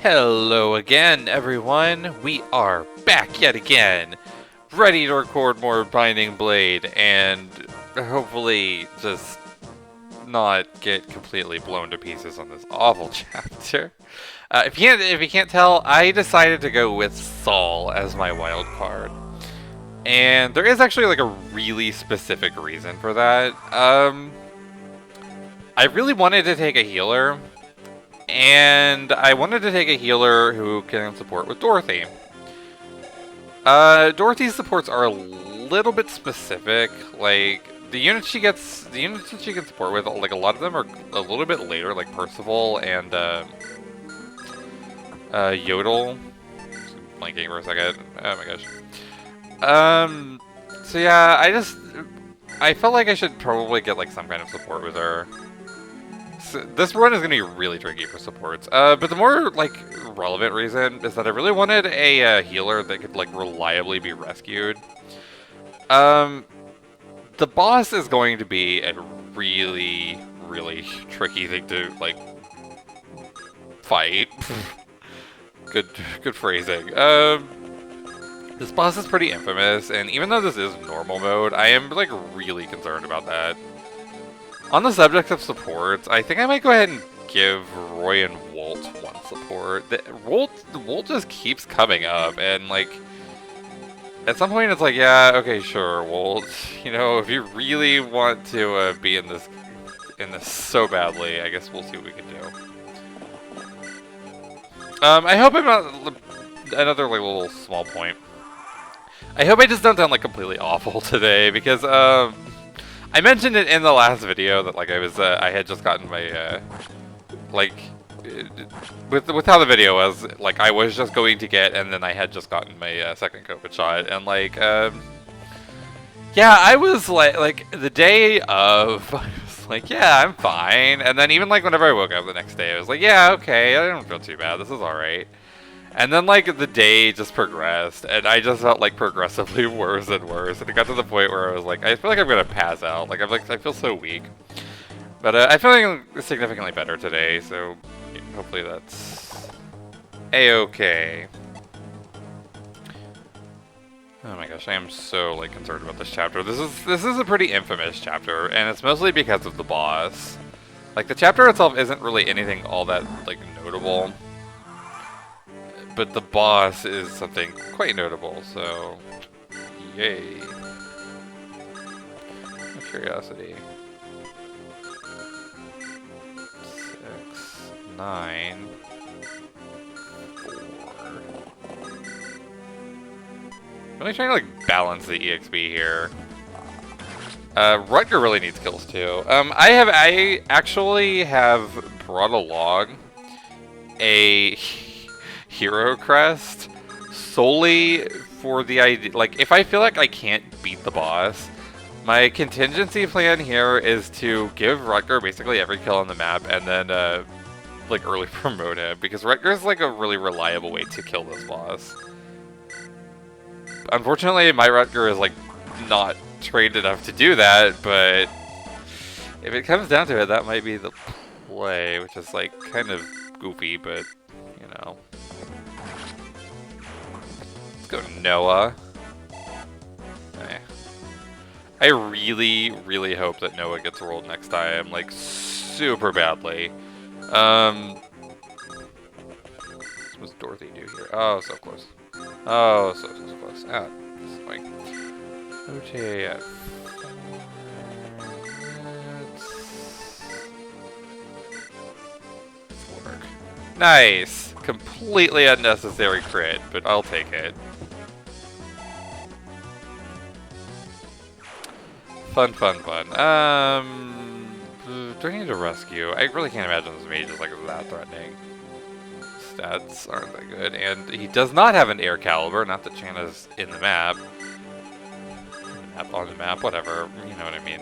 Hello again, everyone. We are back yet again, ready to record more Binding Blade, and hopefully just not get completely blown to pieces on this awful chapter. If you can't tell, I decided to go with Saul as my wild card, and there is actually like a really specific reason for that. I really wanted to take a healer. And I wanted to take a healer who can support with Dorothy. Dorothy's supports are a little bit specific. Like the units that she can support with, like a lot of them are a little bit later, like Percival and Yodel. Blanking for a second. Oh my gosh. So yeah, I felt like I should probably get like some kind of support with her. This run is going to be really tricky for supports, but the more, like, relevant reason is that I really wanted a healer that could, like, reliably be rescued. The boss is going to be a really, really tricky thing to, like, fight. Good phrasing. This boss is pretty infamous, and even though this is normal mode, I am, like, really concerned about that. On the subject of supports, I think I might go ahead and give Roy and Wolt one support. Wolt just keeps coming up, and like, at some point it's like, yeah, okay, sure, Wolt. You know, if you really want to be in this so badly, I guess we'll see what we can do. I hope I'm not another like little small point. I hope I just don't sound like completely awful today because I mentioned it in the last video that like I had just gotten my with how the video was, like I was just going to get, and then I had just gotten my second COVID shot, and like yeah, I was like the day of I was like, yeah, I'm fine, and then even like whenever I woke up the next day I was like, yeah, okay, I don't feel too bad, this is alright. And then, like, the day just progressed, and I just felt, like, progressively worse and worse, and it got to the point where I was like, I feel like I'm gonna pass out, like, I feel so weak. But, I'm feeling significantly better today, so hopefully that's a-okay. Oh my gosh, I am so, like, concerned about this chapter. This is a pretty infamous chapter, and it's mostly because of the boss. Like, the chapter itself isn't really anything all that, like, notable. But the boss is something quite notable, so yay. Curiosity. 6, 9, 4. Really trying to like balance the EXP here. Rutger really needs kills too. I actually have brought along a hero crest solely for the idea, like if I feel like I can't beat the boss, my contingency plan here is to give Rutger basically every kill on the map and then like early promote him, because Rutger is like a really reliable way to kill this boss. Unfortunately, my Rutger is like not trained enough to do that, but if it comes down to it, that might be the play, which is like kind of goofy, but you know. Go Noah. Okay. I really, really hope that Noah gets rolled next time, like super badly. What does Dorothy do here? Oh, so close. Oh, so close. Ah, this is annoying. OJ. Work. Nice. Completely unnecessary crit, but I'll take it. Fun. Do I need to rescue? I really can't imagine this mage is like that threatening. Stats aren't that good, and he does not have an air caliber, not that Channa's in the map. On the map, whatever, you know what I mean.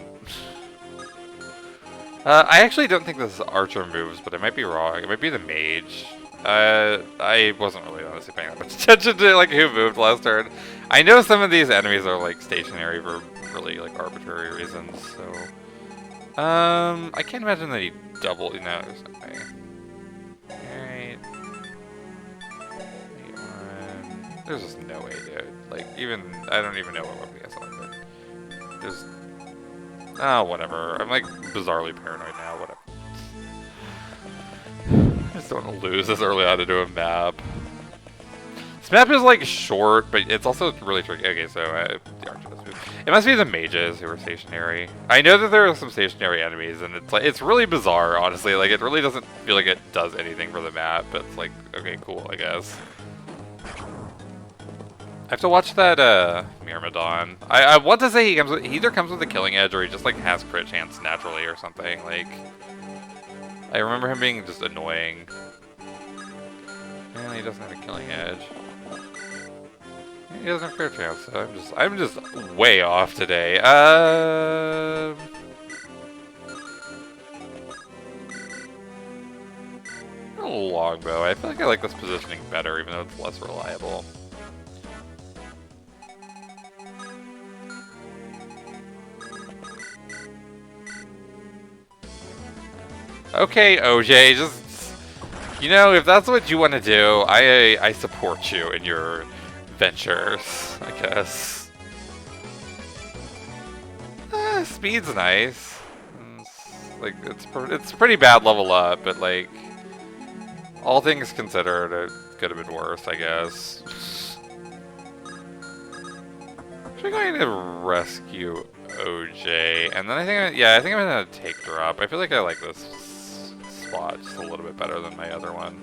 I actually don't think this is Archer moves, but I might be wrong. It might be the mage. I wasn't really honestly paying that much attention to like who moved last turn. I know some of these enemies are like stationary for really like arbitrary reasons, so I can't imagine that he doubled. No, there's no way. Alright. There's just no way, dude. Like, even, I don't even know what weapon he has on, but there's, oh, whatever. I'm like bizarrely paranoid now, whatever. I just don't want to lose this early on to do a map. This map is like short, but it's also really tricky. Okay, so the archer does move. It must be the mages who are stationary. I know that there are some stationary enemies, and it's like it's really bizarre, honestly. Like it really doesn't feel like it does anything for the map, but it's like okay, cool, I guess. I have to watch that Myrmidon. I want to say he either comes with a killing edge or he just like has crit chance naturally or something. Like I remember him being just annoying. And he doesn't have a killing edge. He doesn't have crit chance, so I'm just way off today. Longbow. I feel like I like this positioning better, even though it's less reliable. Okay, OJ, just, you know, if that's what you want to do, I support you in your ventures, I guess. Speed's nice. Like, it's pretty bad level up, but like, all things considered, it could have been worse, I guess. Actually going to rescue OJ, and then I think I'm gonna take drop. I feel like I like this spot just a little bit better than my other one.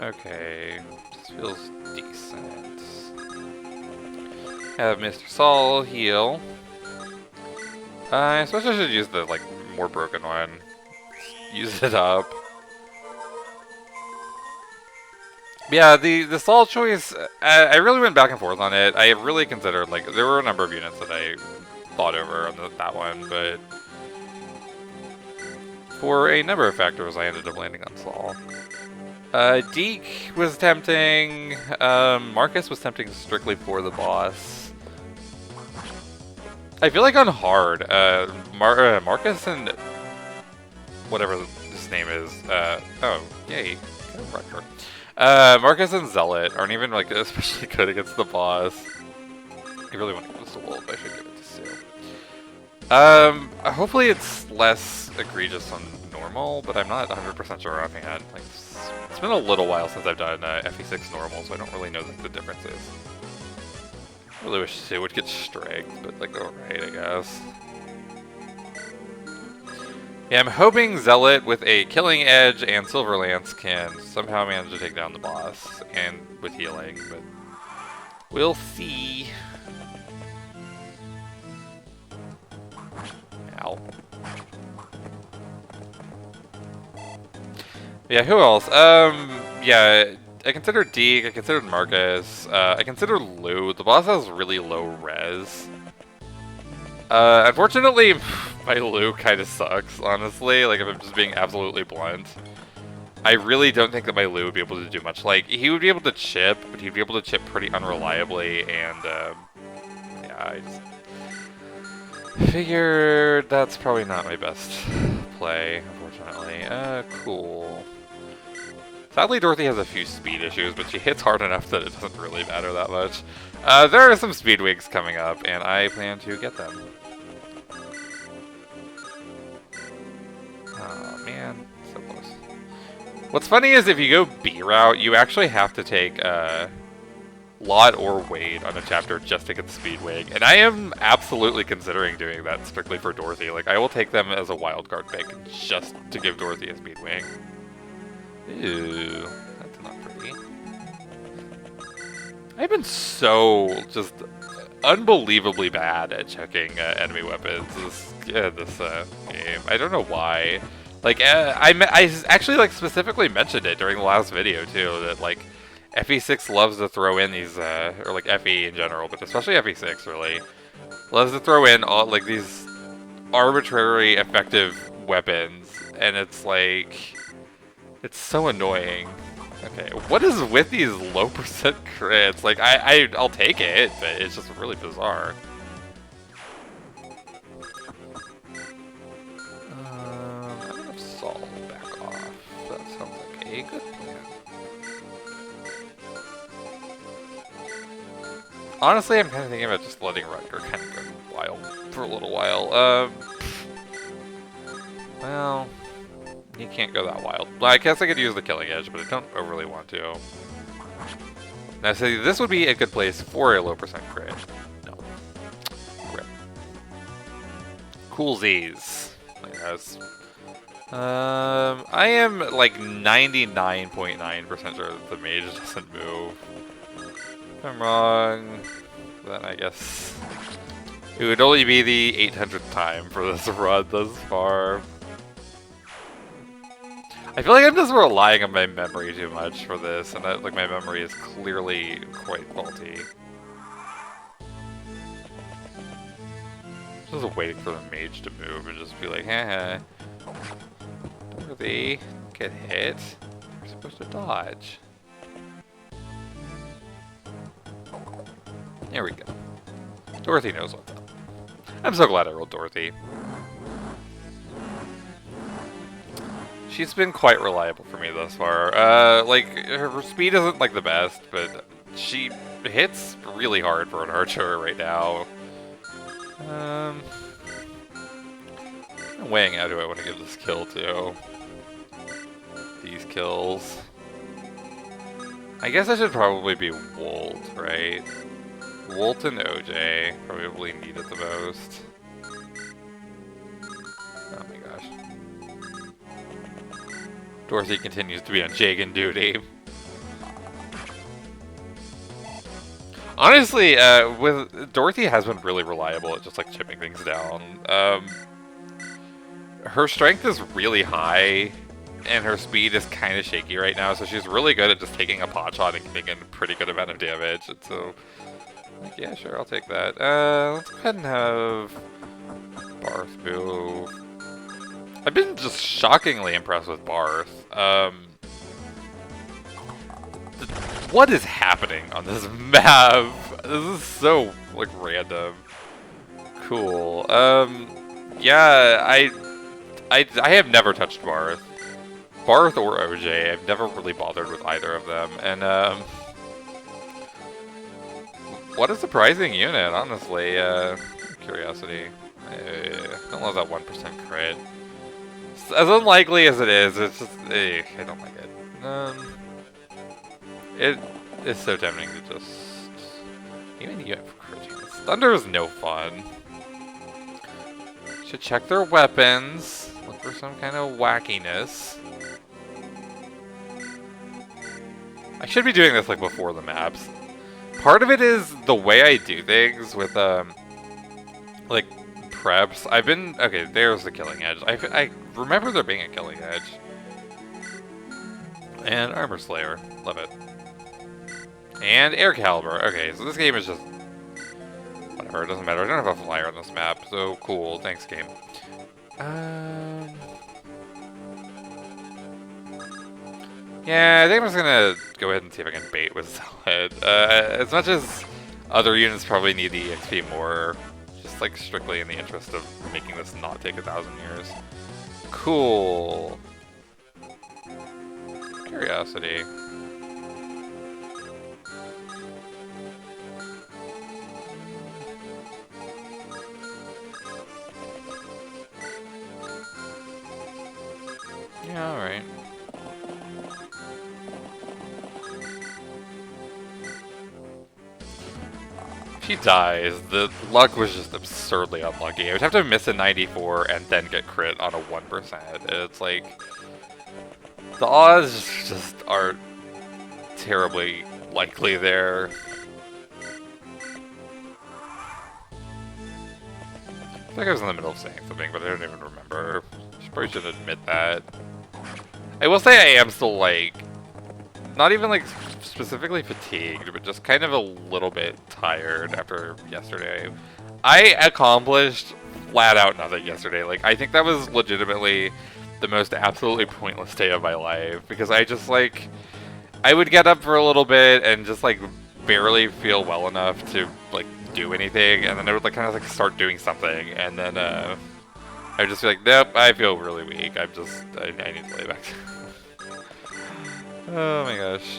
Okay, this feels decent. Have Mr. Saul heal. I suppose I should use the like more broken one. Use it up. Yeah, the Saul choice, I really went back and forth on it. I really considered, like, there were a number of units that I thought over on that one, but for a number of factors, I ended up landing on Saul. Deke was tempting. Marcus was tempting strictly for the boss. I feel like on hard, Marcus and whatever his name is, oh, yay, record. Marcus and Zealot aren't even like especially good against the boss. I really want to give this to Wolf. I should give it to Sue. Hopefully it's less egregious on normal, but I'm not 100% sure offhand. Like, it's been a little while since I've done FE6 normal, so I don't really know what the difference is. I really wish Sue would get strigged, but like, alright, I guess. Yeah, I'm hoping Zealot with a killing edge and Silver Lance can somehow manage to take down the boss, and with healing, but we'll see. Ow. Yeah, who else? Yeah, I considered Deke, I considered Marcus, I considered Lou. The boss has really low res. Unfortunately, my Lou kind of sucks, honestly, like if I'm just being absolutely blunt. I really don't think that my Lou would be able to do much. Like, he would be able to chip, but he'd be able to chip pretty unreliably, and, yeah, I just figured that's probably not my best play, unfortunately. Cool. Sadly, Dorothy has a few speed issues, but she hits hard enough that it doesn't really matter that much. There are some speed wigs coming up, and I plan to get them. Oh man, so close. What's funny is if you go B route, you actually have to take Lot or Wade on a chapter just to get the speed wig, and I am absolutely considering doing that strictly for Dorothy. Like, I will take them as a wildcard pick just to give Dorothy a speed wig. Ew, that's not pretty. I've been so just unbelievably bad at checking enemy weapons this game. I don't know why. Like, I actually like specifically mentioned it during the last video too, that like FE6 loves to throw in these, or like FE in general, but especially FE6 really loves to throw in all like these arbitrary effective weapons, and it's like, it's so annoying. Okay, what is with these low percent crits? Like, I'll take it, but it's just really bizarre. I'm gonna Saul back off. That sounds like a good plan. Honestly, I'm kind of thinking about just letting Rutger kind of go wild for a little while. Well, he can't go that wild. Well, I guess I could use the Killing Edge, but I don't overly want to. Now, see, this would be a good place for a low percent crit. No. Rip. Cool Z's. I guess. I am like 99.9% sure that the mage doesn't move. If I'm wrong, then I guess it would only be the 800th time for this run thus far. I feel like I'm just relying on my memory too much for this, and like my memory is clearly quite faulty. Just waiting for the mage to move and just be like, haha. Dorothy, get hit. You're supposed to dodge. There we go. Dorothy knows what's up. I'm so glad I rolled Dorothy. She's been quite reliable for me thus far. Like, her speed isn't like the best, but she hits really hard for an archer right now. I'm weighing out who I want to give this kill to. These kills. I guess I should probably be Wolt, right? Wolt and OJ probably need it the most. Oh my gosh. Dorothy continues to be on Jagan duty. Honestly, Dorothy has been really reliable at just like chipping things down. Her strength is really high, and her speed is kind of shaky right now, so she's really good at just taking a pot shot and getting a pretty good amount of damage. And so, like, yeah, sure, I'll take that. Let's go ahead and have Barth move. I've been just shockingly impressed with Barth. What is happening on this map? This is so, like, random. Cool. Yeah, I have never touched Barth. Barth or OJ, I've never really bothered with either of them. And, what a surprising unit, honestly. Curiosity. Don't love that 1% crit. As unlikely as it is, it's just, I don't like it. It is so tempting to just, even you have crit chance. Thunder is no fun. Should check their weapons, look for some kind of wackiness. I should be doing this like before the maps. Part of it is the way I do things with like preps. I've been okay. There's the Killing Edge. I remember there being a Killing Edge and Armor Slayer. Love it. And Air Caliber. Okay, so this game is just whatever. It doesn't matter. I don't have a flyer on this map, so cool. Thanks, game. Yeah, I think I'm just gonna go ahead and see if I can bait with Solid. As much as other units probably need the XP more, just like strictly in the interest of making this not take 1,000 years. Cool. Curiosity. Yeah, alright. If he dies, the luck was just absurdly unlucky. I would have to miss a 94 and then get crit on a 1%. It's like, the odds just are terribly likely there. I think I was in the middle of saying something, but I don't even remember. Probably should admit that. I will say I am still, like, not even, like, specifically fatigued, but just kind of a little bit tired after yesterday. I accomplished flat out nothing yesterday. Like, I think that was legitimately the most absolutely pointless day of my life, because I just, like, I would get up for a little bit and just, like, barely feel well enough to, like, do anything, and then I would, like, kind of, like, start doing something, and then, I'd just be like, nope, I feel really weak. I need to lay back. Oh my gosh.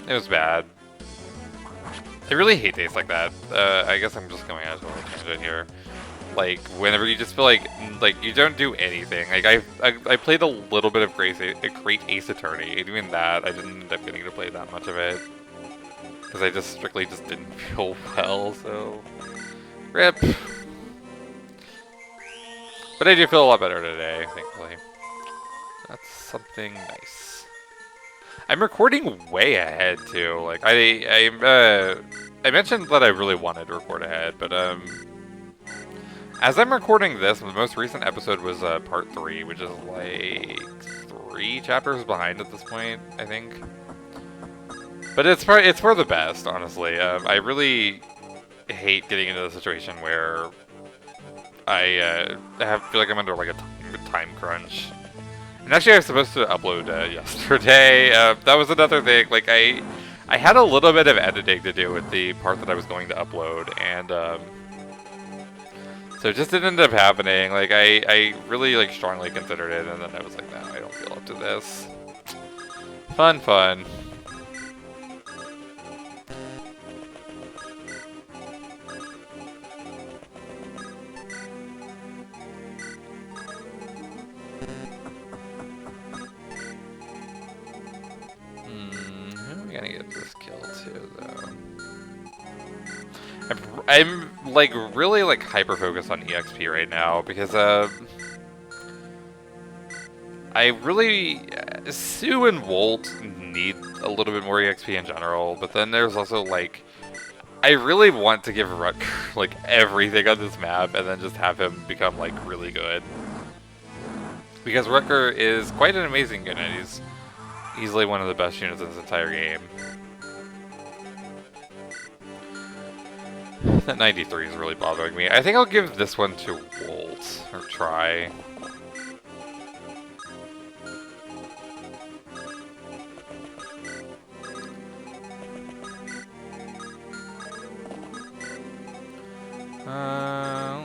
It was bad. I really hate days like that. I guess I'm just going out of a tangent here. Like, whenever you just feel like you don't do anything. Like, I played a little bit of Great Ace Attorney, and even that, I didn't end up getting to play that much of it. Because I just strictly just didn't feel well, so... RIP. But I do feel a lot better today, thankfully. That's something nice. I'm recording way ahead, too. Like, I mentioned that I really wanted to record ahead, but, as I'm recording this, the most recent episode was part 3, which is like 3 chapters behind at this point, I think. But it's for the best, honestly. I really hate getting into the situation where I feel like I'm under like a time crunch. And actually, I was supposed to upload yesterday. That was another thing. Like I had a little bit of editing to do with the part that I was going to upload, and so it just didn't end up happening. Like, I really, like, strongly considered it, and then I was like, no, I don't feel up to this. Fun. How am I gonna get this kill, too, though? I'm like really like hyper focused on EXP right now because I really Sue and Wolt need a little bit more EXP in general, but then there's also like I really want to give Rutger like everything on this map and then just have him become like really good, because Rutger is quite an amazing unit. He's easily one of the best units in this entire game. That 93 is really bothering me. I think I'll give this one to Wolt, or try.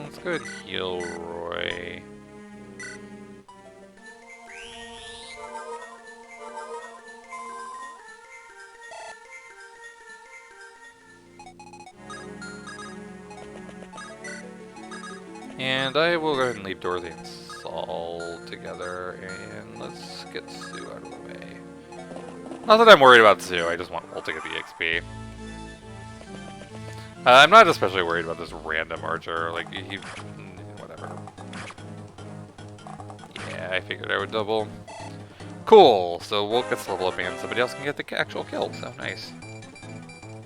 Let's go ahead and heal Roy. And I will go ahead and leave Dorothy and Saul together, and let's get Sue out of the way. Not that I'm worried about Sue, I just want Wolt to get the XP. I'm not especially worried about this random archer, like, whatever. Yeah, I figured I would double. Cool, so Wolt gets level up and somebody else can get the actual kill, so nice.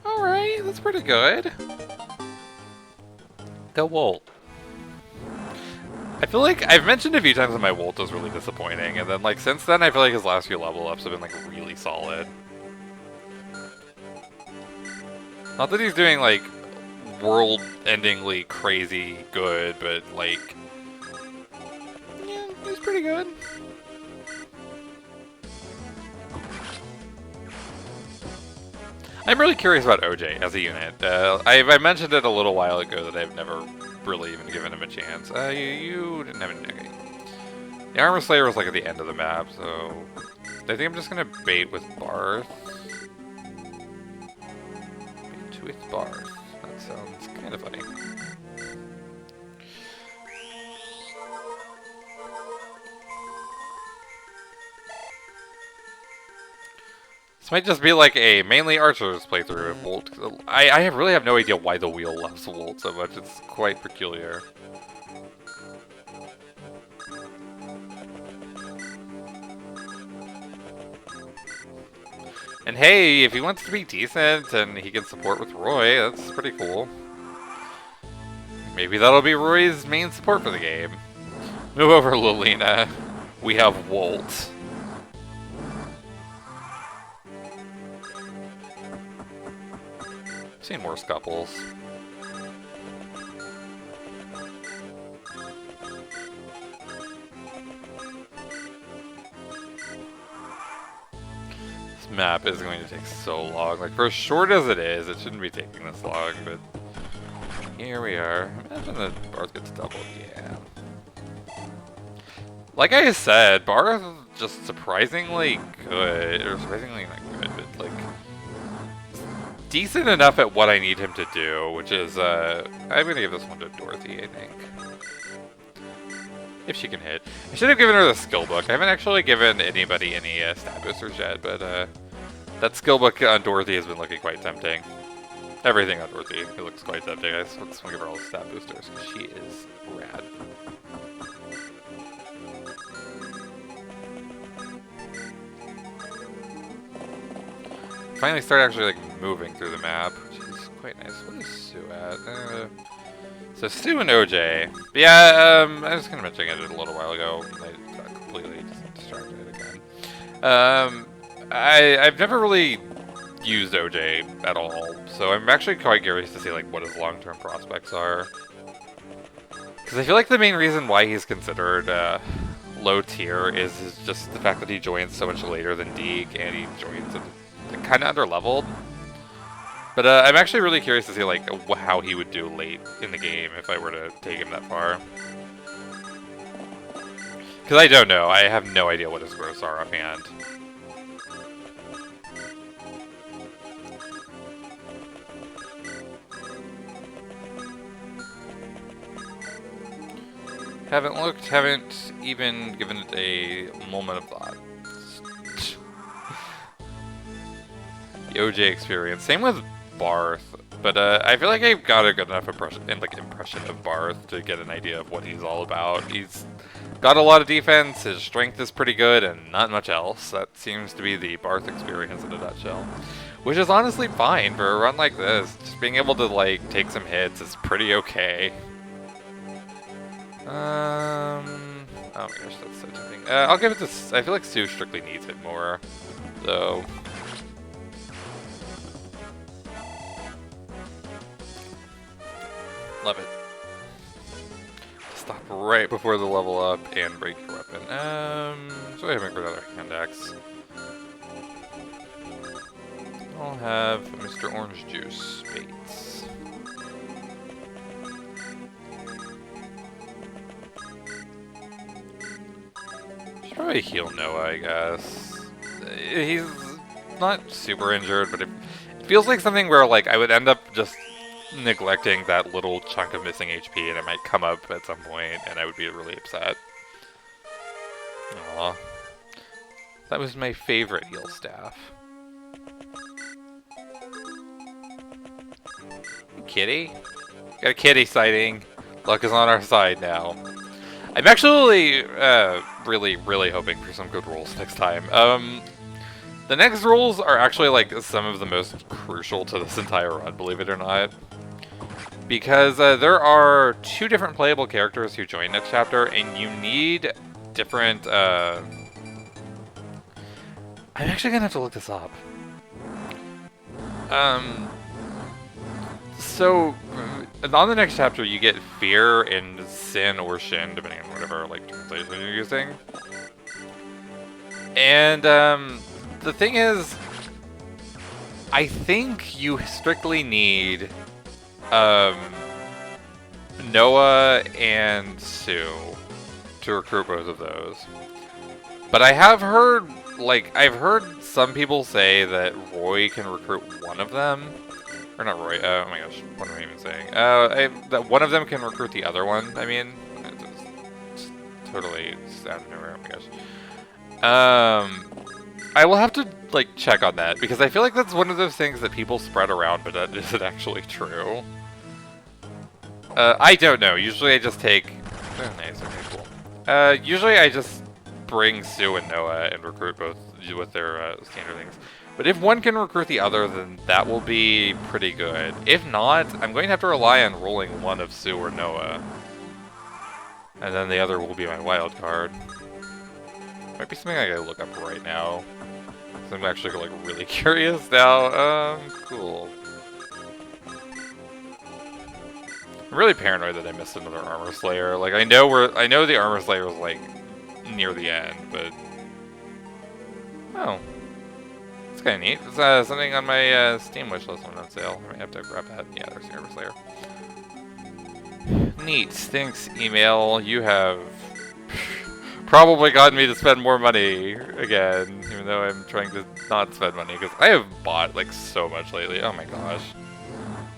Alright, that's pretty good. Go Wolt. I feel like I've mentioned a few times that my Wolt was really disappointing, and then like since then I feel like his last few level ups have been like really solid. Not that he's doing like world-endingly crazy good, but like yeah, he's pretty good. I'm really curious about OJ as a unit. I mentioned it a little while ago that I've never really even given him a chance. You didn't have any. Okay. The Armor Slayer was like at the end of the map, so I think I'm just gonna bait with Barth. Bait with Barth. That sounds kind of funny. This might just be like a mainly archers playthrough of Wolt. I really have no idea why the wheel loves Wolt so much. It's quite peculiar. And hey, if he wants to be decent and he can support with Roy, that's pretty cool. Maybe that'll be Roy's main support for the game. Move over, Lilina. We have Wolt. Seen worse couples. This map is going to take so long. Like, for as short as it is, it shouldn't be taking this long, but here we are. Imagine that Barth gets doubled. Yeah. Like I said, Barth is just surprisingly good. Or surprisingly not good, but like decent enough at what I need him to do, which is, I'm gonna give this one to Dorothy, I think. If she can hit. I should have given her the skill book. I haven't actually given anybody any stat boosters yet, but that skill book on Dorothy has been looking quite tempting. Everything on Dorothy, it looks quite tempting. I just want to give her all the stat boosters, because she is rad. Finally start actually like moving through the map, which is quite nice. What is Sue at? So Sue and OJ. But yeah, I was kind of mentioning it a little while ago. I got completely distracted again. I've never really used OJ at all, so I'm actually quite curious to see like what his long-term prospects are. Because I feel like the main reason why he's considered low tier is just the fact that he joins so much later than Deke, and he joins kind of under-leveled. But I'm actually really curious to see like how he would do late in the game if I were to take him that far. Because I don't know. I have no idea what his growths are offhand. Haven't looked, haven't even given it a moment of thought. The OJ experience. Same with Barth, but I feel like I've got a good enough impression of Barth to get an idea of what he's all about. He's got a lot of defense, his strength is pretty good, and not much else. That seems to be the Barth experience in a nutshell. Which is honestly fine for a run like this. Just being able to like take some hits is pretty okay. Oh my gosh, that's so tempting. I'll give it to... I feel like Sue strictly needs it more, though. Love it. Stop right before the level up and break your weapon. So I have for another hand axe. I'll have Mr. Orange Juice Bates. Should probably heal Noah, I guess. He's not super injured, but it feels like something where like I would end up just neglecting that little chunk of missing HP, and it might come up at some point, and I would be really upset. Aw. That was my favorite heal staff. Kitty? Got a kitty sighting. Luck is on our side now. I'm actually really hoping for some good rolls next time. The next rolls are actually like some of the most crucial to this entire run, believe it or not. Because there are 2 different playable characters who join next chapter, and you need different... I'm actually gonna have to look this up. So, on the next chapter, you get Fear and Sin or Shin, depending on whatever like translation you're using. And the thing is, I think you strictly need Noah and Sue to recruit both of those. But I have heard, like, I've heard some people say that Roy can recruit one of them. Or not Roy, oh my gosh, what am I even saying? That one of them can recruit the other one, I mean. It's totally out of nowhere, oh my gosh. I will have to, like, check on that, because I feel like that's one of those things that people spread around, but that isn't actually true. I don't know. Usually I just take... Oh, nice. Okay, cool. Usually I just bring Sue and Noah and recruit both with their standard things. But if one can recruit the other, then that will be pretty good. If not, I'm going to have to rely on rolling one of Sue or Noah. And then the other will be my wild card. Might be something I gotta look up right now. So I'm actually like really curious now. Cool. I'm really paranoid that I missed another Armor Slayer. Like I know the Armor Slayer was like near the end, but oh, it's kind of neat. It's something on my Steam wishlist on sale. I might have to grab that. Yeah, there's the Armor Slayer. Neat. Thanks, email. You have probably gotten me to spend more money again, even though I'm trying to not spend money, because I have bought, like, so much lately. Oh my gosh.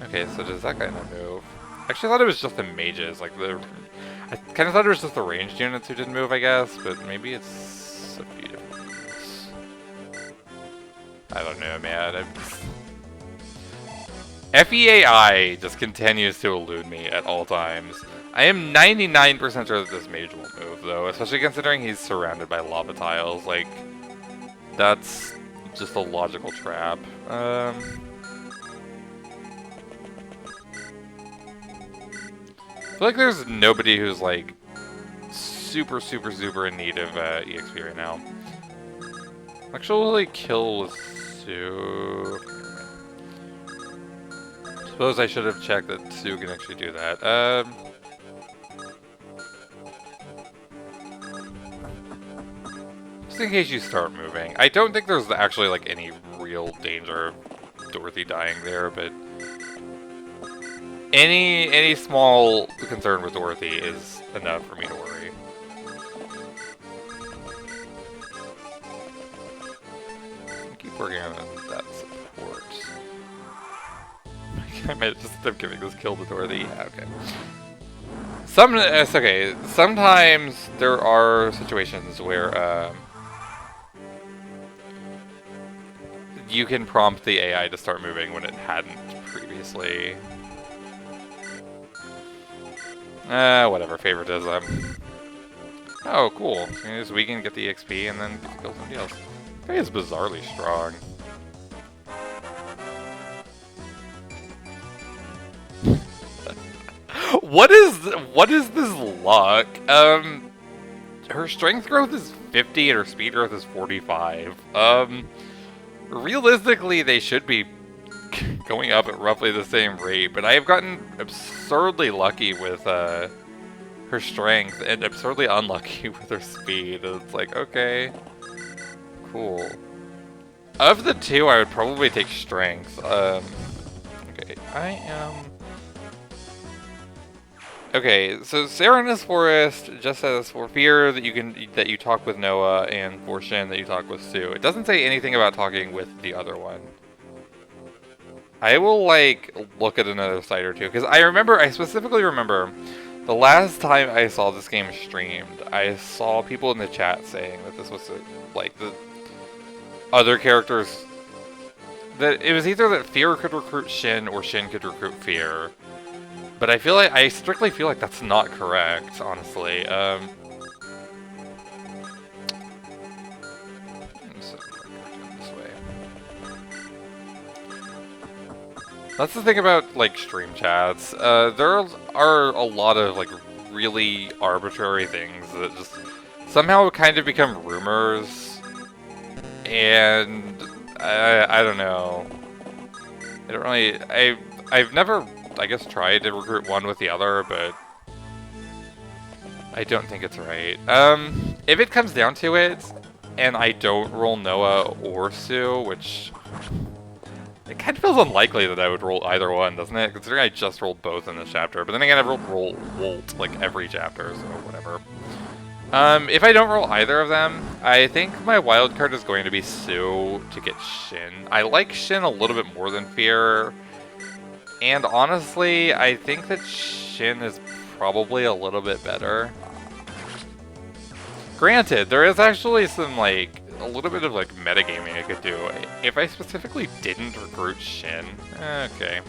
Okay, so does that guy not move? Actually, I thought it was just the mages, like, I kind of thought it was just the ranged units who didn't move, I guess, but maybe it's a few different units. I don't know, man. FEAI just continues to elude me at all times. I am 99% sure that this mage will move, though, especially considering he's surrounded by lava tiles. Like, that's just a logical trap. I feel like there's nobody who's, like, super in need of EXP right now. Actually, kill with Sue. Suppose I should have checked that Sue can actually do that. Just in case you start moving. I don't think there's actually, like, any real danger of Dorothy dying there, but any small concern with Dorothy is enough for me to worry. I'll keep working on that support. I might just end up giving this kill to Dorothy. Yeah, okay. It's okay. Sometimes there are situations where you can prompt the AI to start moving when it hadn't previously. Whatever, favoritism. Oh, cool. So we can get the XP and then get to kill somebody else. This guy is bizarrely strong. What is this luck? Her strength growth is 50 and her speed growth is 45. Realistically, they should be going up at roughly the same rate, but I have gotten absurdly lucky with her strength and absurdly unlucky with her speed. It's like, okay, cool. Of the two, I would probably take strength. Okay, I am... Okay, so Serenus Forest just says for fear that you talk with Noah, and for Shin that you talk with Sue. It doesn't say anything about talking with the other one. I will, like, look at another site or two, because I specifically remember the last time I saw this game streamed, I saw people in the chat saying that this was, like, the other characters, that it was either that Fear could recruit Shin or Shin could recruit Fear. But I strictly feel like that's not correct, honestly. That's the thing about, like, stream chats. There are a lot of, like, really arbitrary things that just somehow kind of become rumors. And I don't know. I don't really... I've never, I guess, tried to recruit one with the other, but I don't think it's right. If it comes down to it, and I don't roll Noah or Sue, which... It kind of feels unlikely that I would roll either one, doesn't it? Considering I just rolled both in this chapter. But then again, I've rolled Wolt, like, every chapter, so whatever. If I don't roll either of them, I think my wild card is going to be Sue to get Shin. I like Shin a little bit more than Fear. And honestly, I think that Shin is probably a little bit better. Granted, there is actually some, like, a little bit of, like, metagaming I could do. If I specifically didn't recruit Shin, okay.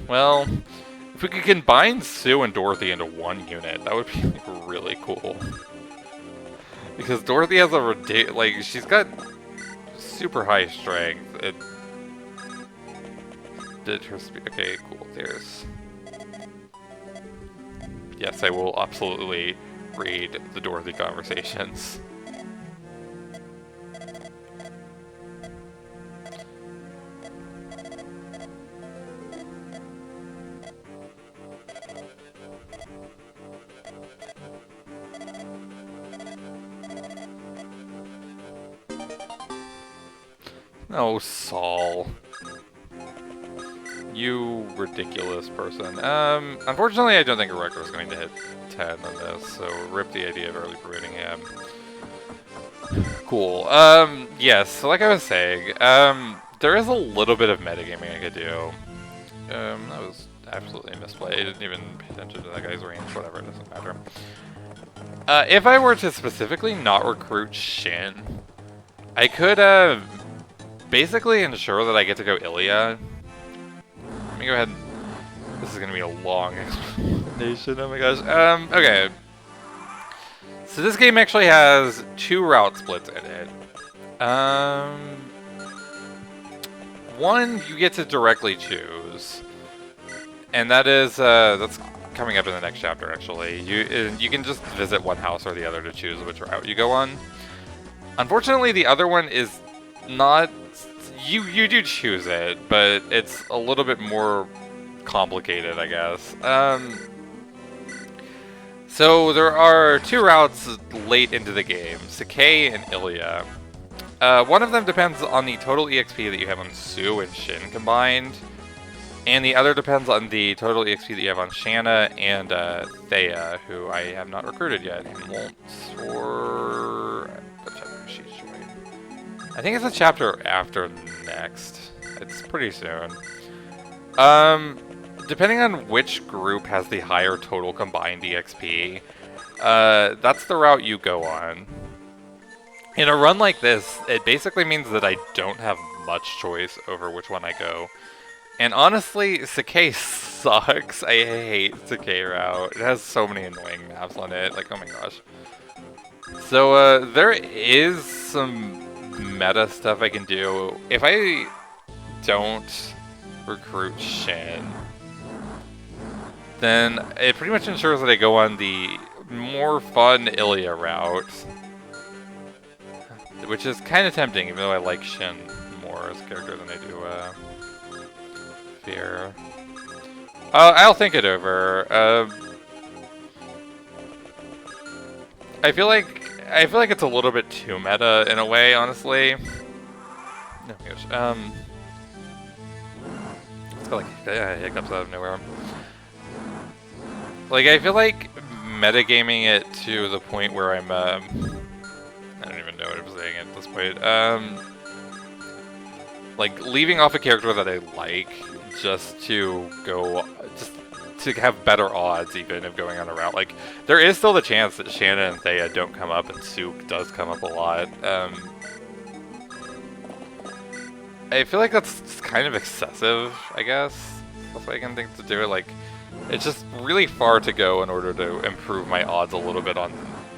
Well, if we could combine Sue and Dorothy into one unit, that would be, like, really cool. Because Dorothy has a ridiculous, like, she's got super high strength. Okay, cool, there's... Yes, I will absolutely read the Dorothy conversations. No, Saul. You ridiculous person. Unfortunately, I don't think a Wrecker is going to hit 10 on this, so rip the idea of early promoting him. Cool. Yes, so like I was saying, there is a little bit of metagaming I could do. That was absolutely misplayed. I didn't even pay attention to that guy's range, whatever, it doesn't matter. If I were to specifically not recruit Shin, I could, basically ensure that I get to go Ilya. Let me go ahead. This is gonna be a long explanation. Oh my gosh. Okay. So this game actually has 2 route splits in it. One you get to directly choose, and that is that's coming up in the next chapter. Actually, you can just visit one house or the other to choose which route you go on. Unfortunately, the other one is not. You do choose it, but it's a little bit more complicated, I guess. So there are 2 routes late into the game, Sakai and Ilya. One of them depends on the total EXP that you have on Sue and Shin combined, and the other depends on the total EXP that you have on Shanna and Thea, who I have not recruited yet, and won't for... What chapter is she joined? I think it's a chapter after next. It's pretty soon. Depending on which group has the higher total combined EXP, that's the route you go on. In a run like this, it basically means that I don't have much choice over which one I go. And honestly, Sakai sucks. I hate Sakai route. It has so many annoying maps on it. Like, oh my gosh. So, there is some meta stuff I can do. If I don't recruit Shin, then it pretty much ensures that I go on the more fun Ilya route, which is kind of tempting, even though I like Shin more as a character than I do Fear. I'll think it over. I feel like it's a little bit too meta in a way, honestly. Oh my gosh. It's got like hiccups out of nowhere. Like, I feel like metagaming it to the point where I'm, I don't even know what I'm saying at this point. Like, leaving off a character that I like just to have better odds even of going on a route. Like, there is still the chance that Shanna and Thea don't come up, and Sook does come up a lot. I feel like that's kind of excessive, I guess. That's what I can think to do it. Like, it's just really far to go in order to improve my odds a little bit on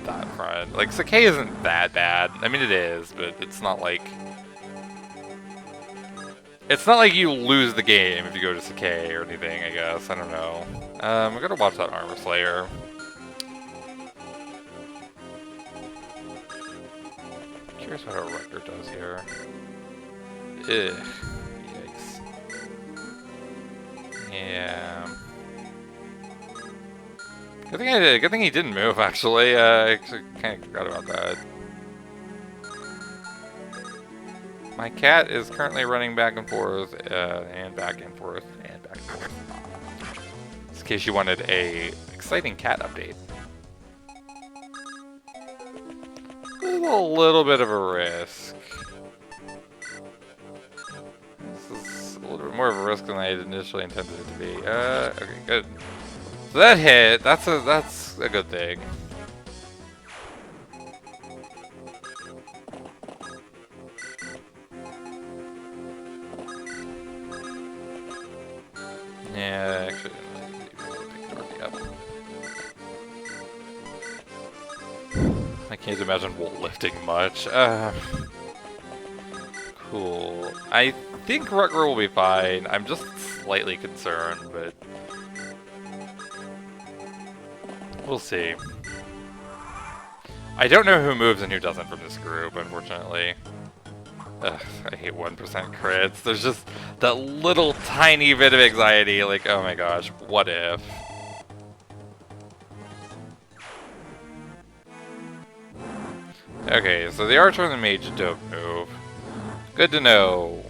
that front. Like, Sakai isn't that bad. I mean, it is, but it's not like... It's not like you lose the game if you go to Sakai or anything, I guess. I don't know. I'm gonna watch that Armor Slayer. I'm curious what a record does here. Ugh. Yikes. Yeah. Good thing he didn't move, actually. I actually kind of forgot about that. My cat is currently running back and forth, and back and forth, and back and forth. Just in case you wanted a exciting cat update. With a little bit of a risk. This is a little bit more of a risk than I had initially intended it to be. Okay, good. So that hit. That's a good thing. Yeah, actually, I didn't really pick Dorothy up. I can't imagine Wolt lifting much. Cool. I think Rutger will be fine. I'm just slightly concerned, but we'll see. I don't know who moves and who doesn't from this group, unfortunately. Ugh, I hate 1% crits. There's just that little tiny bit of anxiety, like, oh my gosh, what if? Okay, so the Archer and the Mage don't move. Good to know.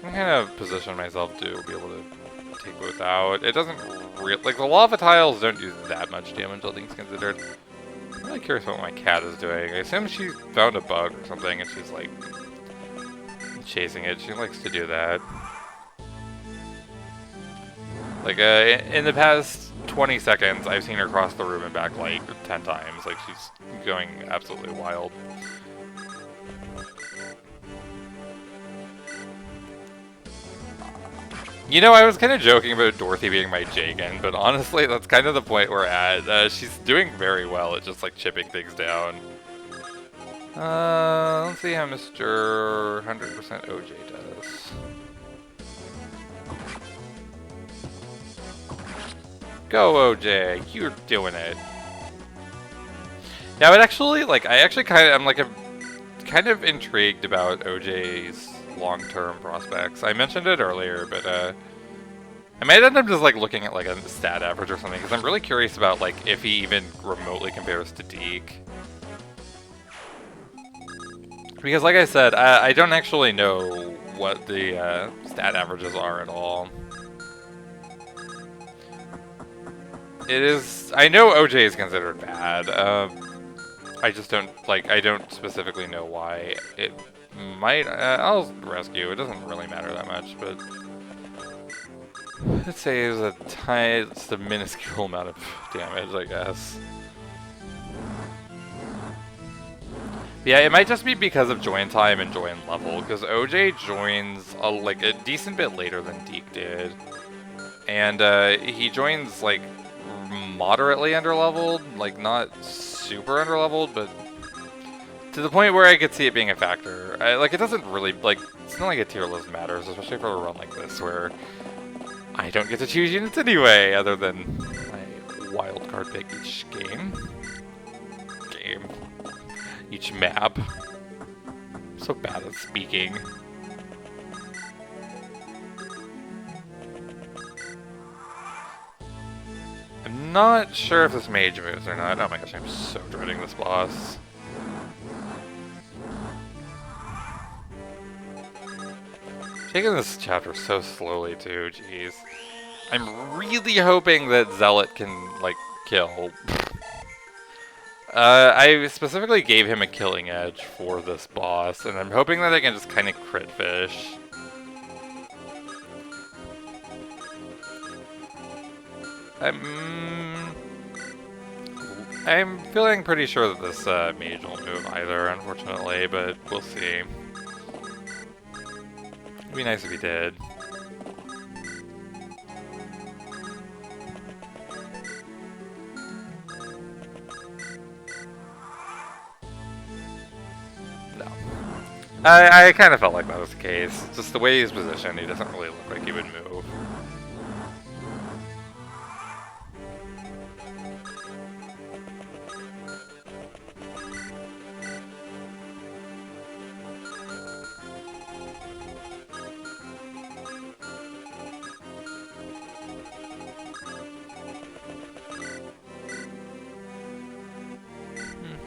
I'm kind of position myself to be able to take both out. It doesn't like the lava tiles don't do that much damage, all things considered. I'm really curious what my cat is doing. I assume she found a bug or something and she's like chasing it. She likes to do that. Like in the past 20 seconds, I've seen her cross the room and back like 10 times. Like she's going absolutely wild. You know, I was kind of joking about Dorothy being my Jagan, but honestly, that's kind of the point we're at. She's doing very well at just, like, chipping things down. Let's see how Mr. 100% OJ does. Go, OJ! You're doing it. Now, it actually, like, I'm, like, kind of intrigued about OJ's long-term prospects. I mentioned it earlier, but I might end up just like looking at like a stat average or something because I'm really curious about like if he even remotely compares to Deke. Because like I said, I don't actually know what the stat averages are at all. It is, I know OJ is considered bad. I just don't I don't specifically know why. It might, I'll rescue. It doesn't really matter that much, but let's say it's a minuscule amount of damage, I guess. Yeah, it might just be because of join time and join level, because OJ joins like a decent bit later than Deke did, and he joins like moderately underleveled, like not super underleveled, but to the point where I could see it being a factor. Like, it doesn't really, like, it's not like a tier list matters, especially for a run like this, where I don't get to choose units anyway, other than my wildcard pick each game. Each map. I'm so bad at speaking. I'm not sure if this mage moves or not. Oh my gosh, I'm so dreading this boss. Taking this chapter so slowly too, jeez. I'm really hoping that Zealot can, like, kill. I specifically gave him a killing edge for this boss, and I'm hoping that I can just kind of crit fish. I'm feeling pretty sure that this mage won't move either, unfortunately, but we'll see. It'd be nice if he did. No. I kind of felt like that was the case. Just the way he's positioned, he doesn't really look like he would move.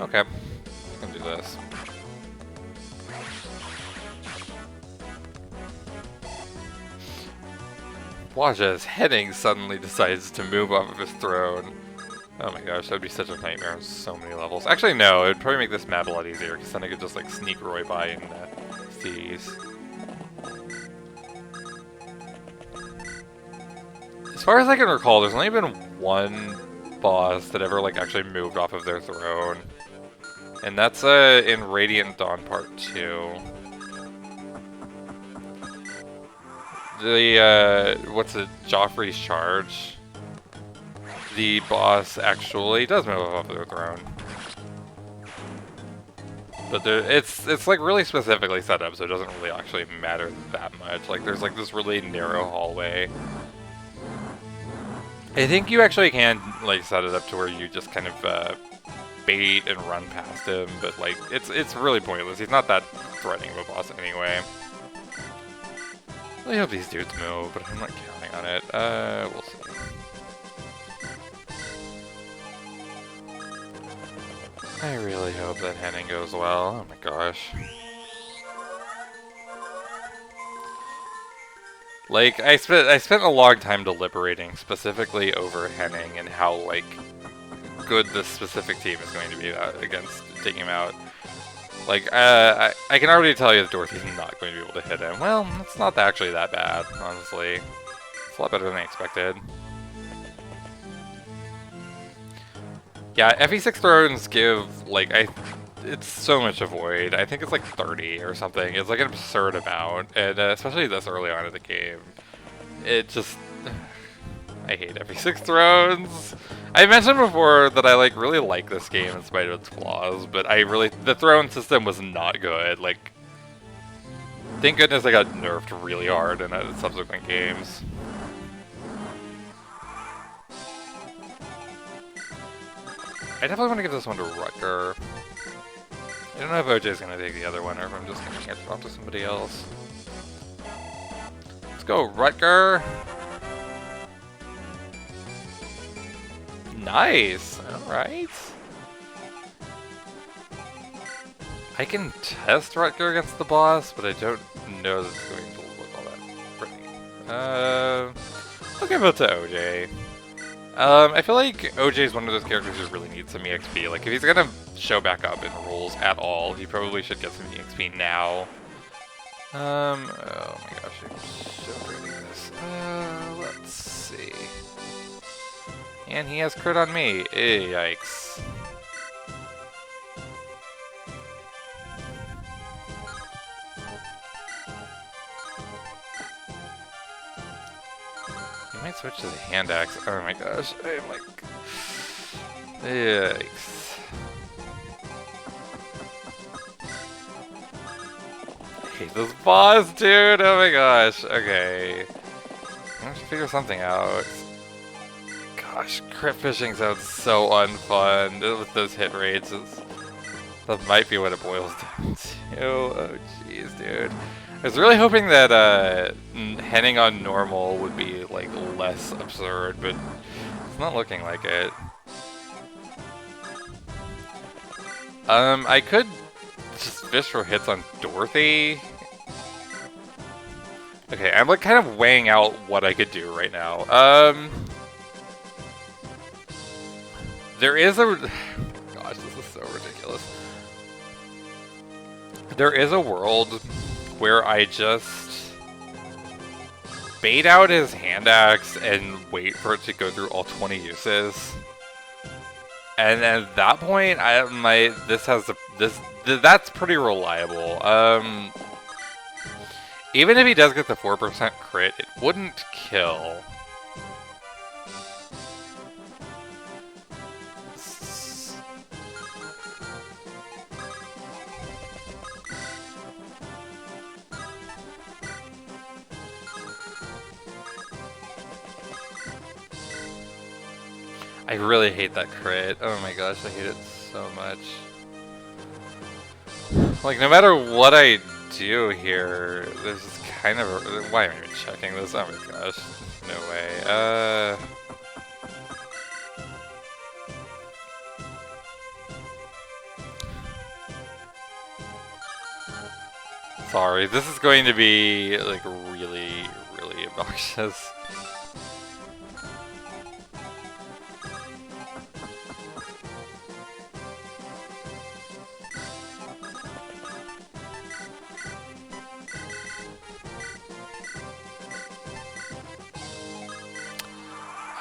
Okay, I can do this. Watch as Henning suddenly decides to move off of his throne. Oh my gosh, that would be such a nightmare on so many levels. Actually, no, it would probably make this map a lot easier, because then I could just like sneak Roy by and seize. As far as I can recall, there's only been one boss that ever like actually moved off of their throne. And that's in Radiant Dawn Part 2. The, what's it, Joffrey's Charge. The boss actually does move off of their throne. But it's like really specifically set up, so it doesn't really actually matter that much. Like, there's like this really narrow hallway. I think you actually can like set it up to where you just kind of bait and run past him, but like it's really pointless. He's not that threatening of a boss anyway. I really hope these dudes move, but I'm not counting on it. We'll see. I really hope that Henning goes well. Oh my gosh. Like, I spent a long time deliberating specifically over Henning and how, like, good this specific team is going to be against taking him out. Like, I can already tell you that Dorothy's not going to be able to hit him. Well, it's not actually that bad, honestly. It's a lot better than I expected. Yeah, FE6 thrones give, like, it's so much avoid. I think it's like 30 or something. It's like an absurd amount, and especially this early on in the game. It just... I hate FE6 thrones. I mentioned before that I really like this game in spite of its flaws, but the throne system was not good. Like, thank goodness I got nerfed really hard in subsequent games. I definitely want to give this one to Rutger. I don't know if OJ's gonna take the other one or if I'm just gonna hand it off to somebody else. Let's go, Rutger! Nice! Alright. I can test Rutger against the boss, but I don't know that it's going to look all that pretty. I'll give it to OJ. I feel like OJ is one of those characters who really needs some EXP. Like, if he's gonna show back up in roles at all, he probably should get some EXP now. Oh my gosh, I'm so reading this. Let's see. And he has crit on me. Yikes. He might switch to the hand axe. Oh my gosh. I'm like... Yikes. I hate this boss, dude! Oh my gosh. Okay. I have to figure something out. Gosh, crit fishing sounds so unfun with those hit rates. That might be what it boils down to. Oh jeez, dude. I was really hoping that Henning on normal would be like less absurd, but it's not looking like it. I could just fish for hits on Dorothy. Okay, I'm like kind of weighing out what I could do right now. There is a... Gosh, this is so ridiculous. There is a world where I just bait out his hand axe and wait for it to go through all 20 uses. And at that point, that's pretty reliable. Even if he does get the 4% crit, it wouldn't kill. I really hate that crit. Oh my gosh, I hate it so much. Like, no matter what I do here, there's just kind of a... Why am I even checking this? Oh my gosh. No way. Sorry, this is going to be, like, really, really obnoxious.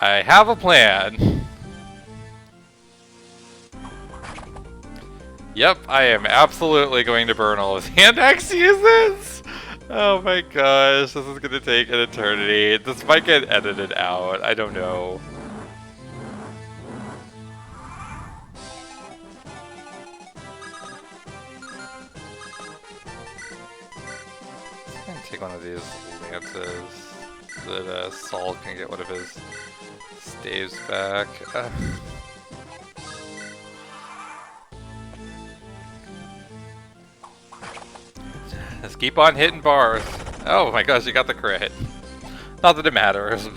I have a plan. Yep, I am absolutely going to burn all his hand axe uses. Oh my gosh, this is going to take an eternity. This might get edited out. I don't know. I'm going to take one of these lances so that Saul can get one of his staves back. Just keep on hitting bars. Oh my gosh, you got the crit. Not that it matters.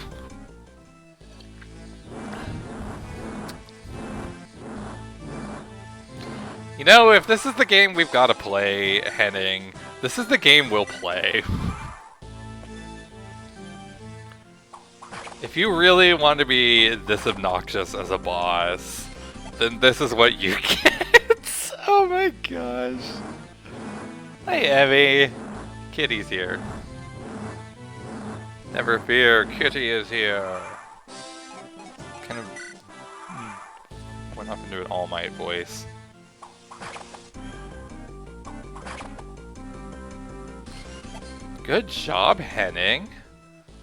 You know, if this is the game we've got to play, Henning, this is the game we'll play. If you really want to be this obnoxious as a boss, then this is what you get. Oh my gosh. Hi, Emmy. Kitty's here. Never fear, Kitty is here. Kind of went off into an All Might voice. Good job, Henning.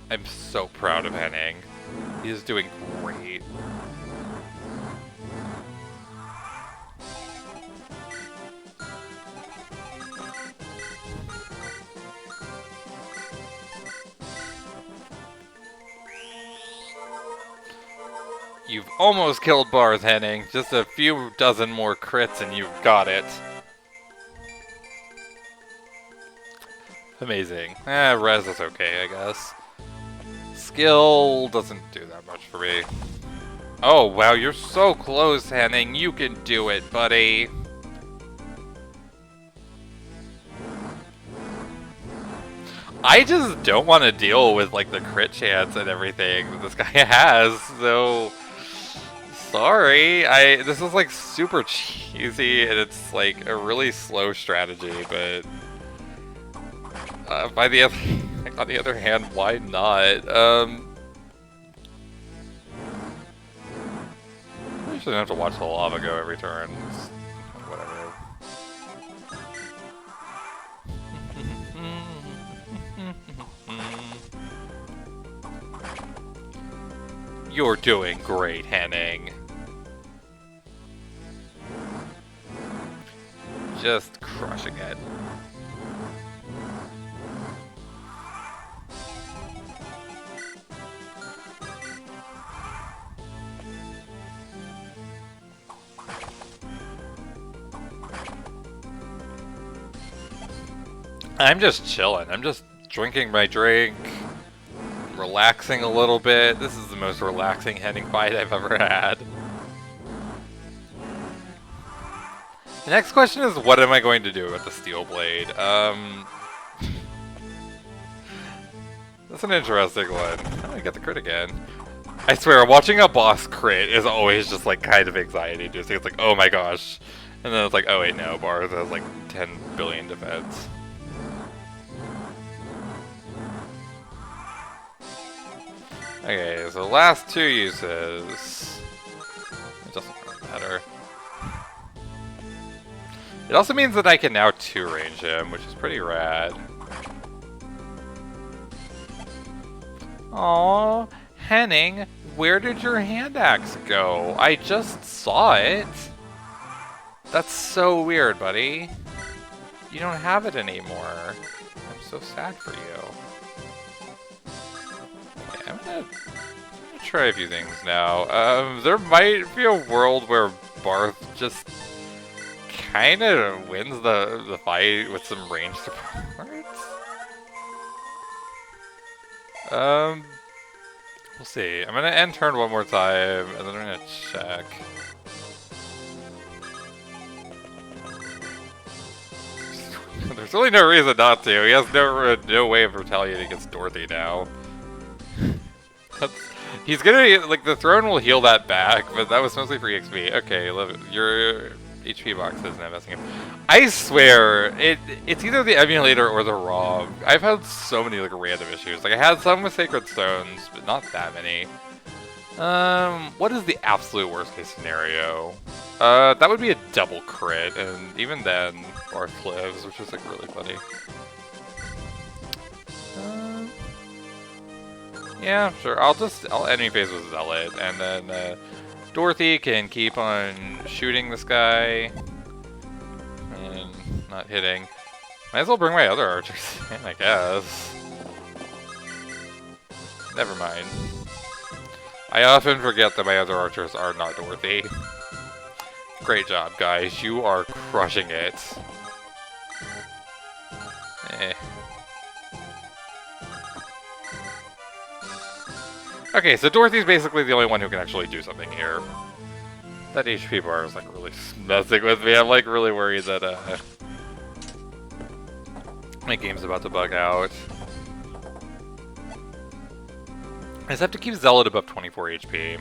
I'm so proud of Henning. He is doing great. You've almost killed Barth, Henning. Just a few dozen more crits and you've got it. Amazing. Res is okay, I guess. Skill doesn't do that much for me. Oh, wow, you're so close, Henning. You can do it, buddy. I just don't want to deal with, like, the crit chance and everything that this guy has, so... Sorry, this is like super cheesy and it's like a really slow strategy, but on the other hand, why not? I shouldn't have to watch the lava go every turn. Whatever. You're doing great, Henning. Just crushing it. I'm just chilling. I'm just drinking my drink, relaxing a little bit. This is the most relaxing Henning fight I've ever had. The next question is, what am I going to do with the steel blade? That's an interesting one. Oh, I got the crit again. I swear, watching a boss crit is always just like kind of anxiety-inducing. It's like, oh my gosh. And then it's like, oh wait, no, Barth has like 10 billion defense. Okay, so last two uses. It doesn't really matter. It also means that I can now 2-range him, which is pretty rad. Aww, Henning, where did your hand axe go? I just saw it. That's so weird, buddy. You don't have it anymore. I'm so sad for you. Okay, I'm gonna try a few things now. There might be a world where Barth just kind of wins the fight with some range support. We'll see. I'm gonna end turn one more time, and then I'm gonna check. There's really no reason not to. He has no way of retaliating against Dorothy now. He's gonna, like, the throne will heal that back, but that was mostly for EXP. Okay, your HP box isn't messing up. I swear, it's either the emulator or the ROM. I've had so many, like, random issues. Like, I had some with Sacred Stones, but not that many. What is the absolute worst case scenario? That would be a double crit, and even then, Barth lives, which is, like, really funny. Yeah, sure. I'll enemy phase with Zealot, and then Dorothy can keep on shooting this guy and not hitting. Might as well bring my other archers in, I guess. Never mind. I often forget that my other archers are not Dorothy. Great job, guys. You are crushing it. Okay, so Dorothy's basically the only one who can actually do something here. That HP bar is, like, really messing with me. I'm, like, really worried that, my game's about to bug out. just have to keep Zealot above 24 HP.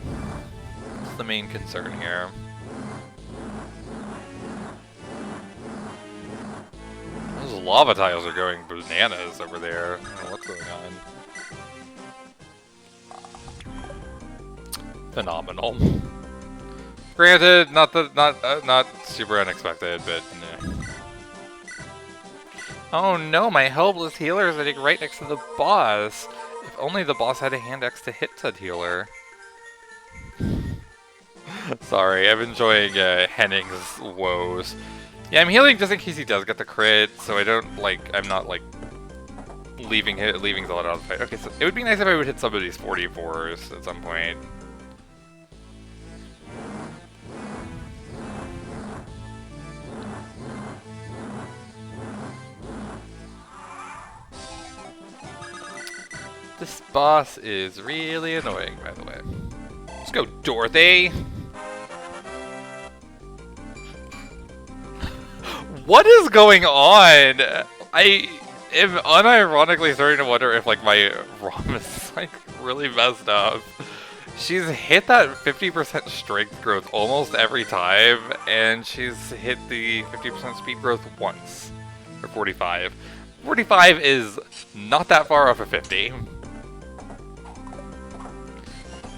That's the main concern here. Those lava tiles are going bananas over there. I don't know what's going on. Phenomenal. Granted, not super unexpected, but nah. Oh no, my helpless healer is sitting right next to the boss. If only the boss had a hand X to hit said healer. Sorry, I'm enjoying Henning's woes. Yeah, I'm healing just in case he does get the crit, so I don't I'm not leaving Zealot out of the fight. Okay, so it would be nice if I would hit some of these 44s at some point. This boss is really annoying, by the way. Let's go, Dorothy! What is going on? I am unironically starting to wonder if, my ROM is, really messed up. She's hit that 50% strength growth almost every time, and she's hit the 50% speed growth once. Or 45. 45 is not that far off of 50.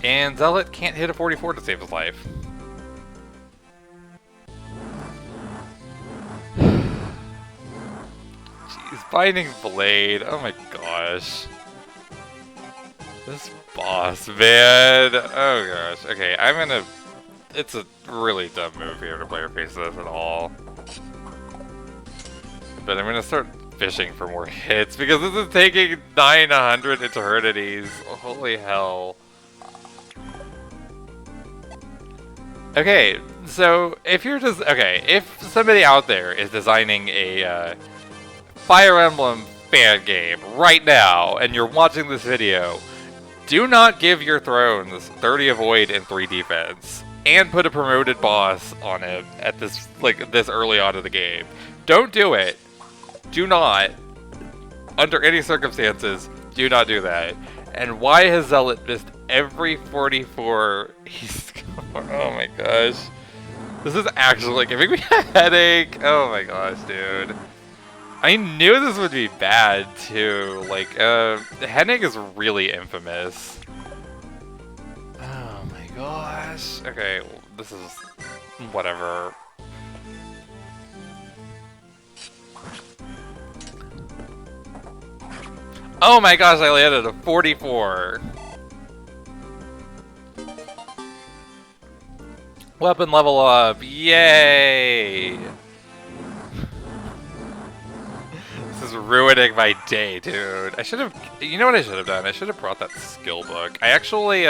And Zealot can't hit a 44 to save his life. Jeez, Binding Blade. Oh my gosh. This boss, man. Oh gosh. Okay, I'm gonna... It's a really dumb move here to player face this at all. But I'm gonna start fishing for more hits because this is taking 900 eternities. Holy hell. Okay, so if somebody out there is designing a Fire Emblem fan game right now and you're watching this video, do not give your thrones 30 avoid and 3 defense and put a promoted boss on it at this this early on in the game. Don't do it. Do not. Under any circumstances, do not do that. And why has Zealot missed every 44 he's scored? Oh my gosh. This is actually giving me a headache. Oh my gosh, dude. I knew this would be bad too. Henning is really infamous. Oh my gosh. Okay, well, this is whatever. Oh my gosh, I landed a 44. Weapon level up, yay! This is ruining my day, dude. I should have, you know what I should have done? I should have brought that skill book. I actually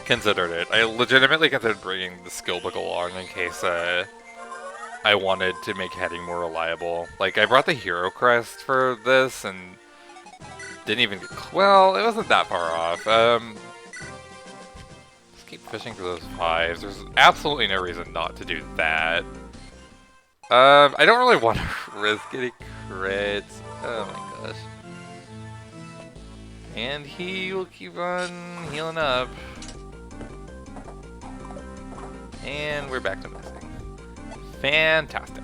considered it. I legitimately considered bringing the skill book along in case I wanted to make Henning more reliable. I brought the hero crest for this and didn't even, well, it wasn't that far off. Just keep fishing for those 5s. There's absolutely no reason not to do that. I don't really want to risk getting crits. Oh my gosh. And he will keep on healing up. And we're back to missing. Fantastic.